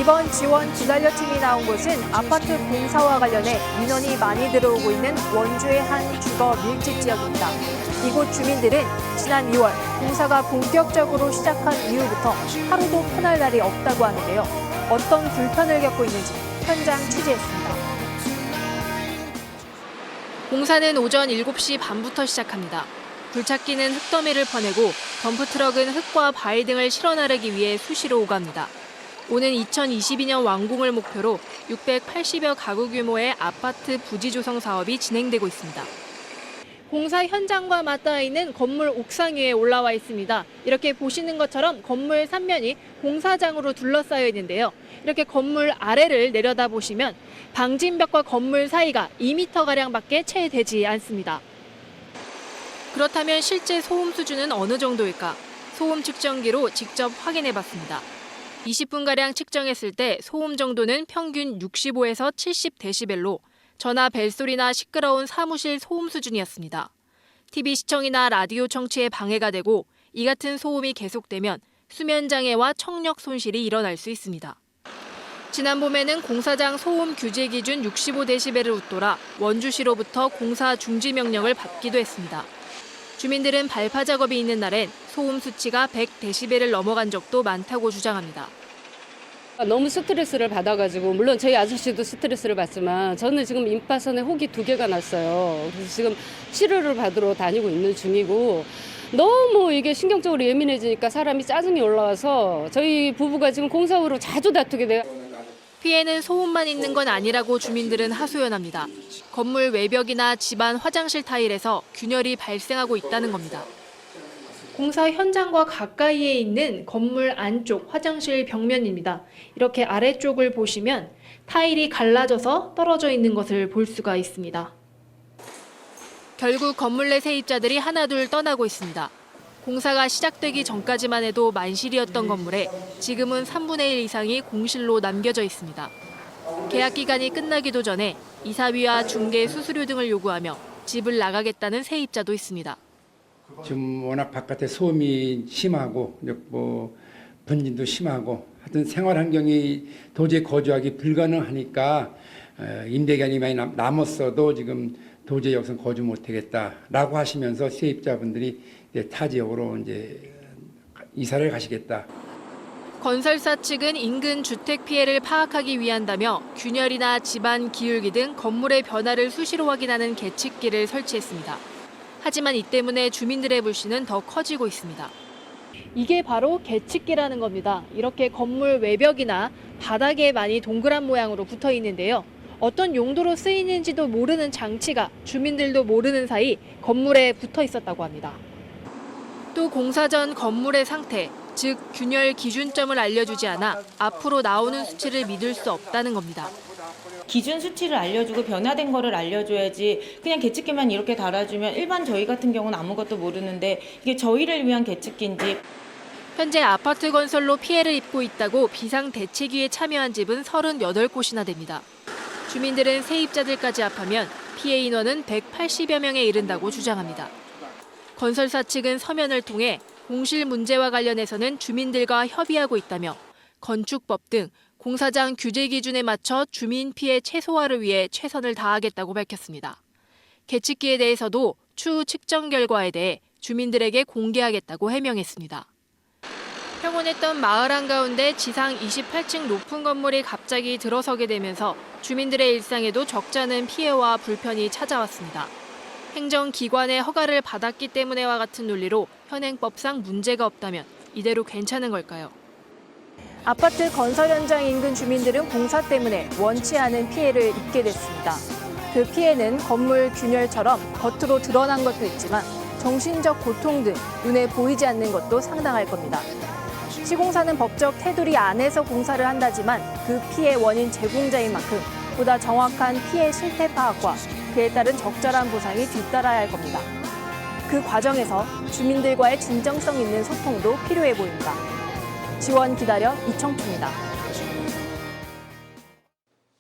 이번 지원 기다려팀이 나온 곳은 아파트 공사와 관련해 민원이 많이 들어오고 있는 원주의 한 주거 밀집 지역입니다. 이곳 주민들은 지난 2월 공사가 본격적으로 시작한 이후부터 하루도 편할 날이 없다고 하는데요. 어떤 불편을 겪고 있는지 현장 취재했습니다. 공사는 오전 7시 반부터 시작합니다. 굴착기는 흙더미를 퍼내고 덤프트럭은 흙과 바위 등을 실어 나르기 위해 수시로 오갑니다. 오는 2022년 완공을 목표로 680여 가구 규모의 아파트 부지 조성 사업이 진행되고 있습니다. 공사 현장과 맞닿아 있는 건물 옥상 위에 올라와 있습니다. 이렇게 보시는 것처럼 건물 3면이 공사장으로 둘러싸여 있는데요. 이렇게 건물 아래를 내려다보시면 방진벽과 건물 사이가 2m가량밖에 채 되지 않습니다. 그렇다면 실제 소음 수준은 어느 정도일까? 소음 측정기로 직접 확인해봤습니다. 20분가량 측정했을 때 소음 정도는 평균 65에서 70데시벨로 전화 벨소리나 시끄러운 사무실 소음 수준이었습니다. TV 시청이나 라디오 청취에 방해가 되고 이 같은 소음이 계속되면 수면 장애와 청력 손실이 일어날 수 있습니다. 지난 봄에는 공사장 소음 규제 기준 65데시벨을 웃돌아 원주시로부터 공사 중지 명령을 받기도 했습니다. 주민들은 발파 작업이 있는 날엔 소음 수치가 100데시벨을 넘어간 적도 많다고 주장합니다. 너무 스트레스를 받아가지고 물론 저희 아저씨도 스트레스를 받지만 저는 지금 임파선에 혹이 2개가 났어요. 그래서 지금 치료를 받으러 다니고 있는 중이고 너무 이게 신경적으로 예민해지니까 사람이 짜증이 올라와서 저희 부부가 지금 공사 후로 자주 다투게 돼요. 피해는 소음만 있는 건 아니라고 주민들은 하소연합니다. 건물 외벽이나 집안 화장실 타일에서 균열이 발생하고 있다는 겁니다. 공사 현장과 가까이에 있는 건물 안쪽 화장실 벽면입니다. 이렇게 아래쪽을 보시면 타일이 갈라져서 떨어져 있는 것을 볼 수가 있습니다. 결국 건물 내 세입자들이 하나둘 떠나고 있습니다. 공사가 시작되기 전까지만 해도 만실이었던 건물에 지금은 3분의 1 이상이 공실로 남겨져 있습니다. 계약 기간이 끝나기도 전에 이사비와 중개 수수료 등을 요구하며 집을 나가겠다는 세입자도 있습니다. 지금 워낙 바깥에 소음이 심하고 분진도 심하고 하여튼 생활 환경이 도저히 거주하기 불가능하니까 임대기간이 많이 남았어도 지금 도저히 여기서 거주 못하겠다라고 하시면서 세입자분들이 타 지역으로 이제 이사를 가시겠다. 건설사 측은 인근 주택 피해를 파악하기 위한다며 균열이나 집안 기울기 등 건물의 변화를 수시로 확인하는 계측기를 설치했습니다. 하지만 이 때문에 주민들의 불신은 더 커지고 있습니다. 이게 바로 계측기라는 겁니다. 이렇게 건물 외벽이나 바닥에 많이 동그란 모양으로 붙어 있는데요. 어떤 용도로 쓰이는지도 모르는 장치가 주민들도 모르는 사이 건물에 붙어 있었다고 합니다. 또 공사 전 건물의 상태, 즉 균열 기준점을 알려주지 않아 앞으로 나오는 수치를 믿을 수 없다는 겁니다. 기준 수치를 알려주고 변화된 거를 알려줘야지 그냥 계측기만 이렇게 달아주면 일반 저희 같은 경우는 아무것도 모르는데 이게 저희를 위한 계측기인지. 현재 아파트 건설로 피해를 입고 있다고 비상대책위에 참여한 집은 38곳이나 됩니다. 주민들은 세입자들까지 합하면 피해 인원은 180여 명에 이른다고 주장합니다. 건설사 측은 서면을 통해 공실 문제와 관련해서는 주민들과 협의하고 있다며 건축법 등 공사장 규제 기준에 맞춰 주민 피해 최소화를 위해 최선을 다하겠다고 밝혔습니다. 계측기에 대해서도 추후 측정 결과에 대해 주민들에게 공개하겠다고 해명했습니다. 평온했던 마을 한가운데 지상 28층 높은 건물이 갑자기 들어서게 되면서 주민들의 일상에도 적잖은 피해와 불편이 찾아왔습니다. 행정기관의 허가를 받았기 때문에와 같은 논리로 현행법상 문제가 없다면 이대로 괜찮은 걸까요? 아파트 건설 현장 인근 주민들은 공사 때문에 원치 않은 피해를 입게 됐습니다. 그 피해는 건물 균열처럼 겉으로 드러난 것도 있지만 정신적 고통 등 눈에 보이지 않는 것도 상당할 겁니다. 시공사는 법적 테두리 안에서 공사를 한다지만 그 피해 원인 제공자인 만큼 보다 정확한 피해 실태 파악과 그에 따른 적절한 보상이 뒤따라야 할 겁니다. 그 과정에서 주민들과의 진정성 있는 소통도 필요해 보입니다. 지원 기다려 이청춘입니다.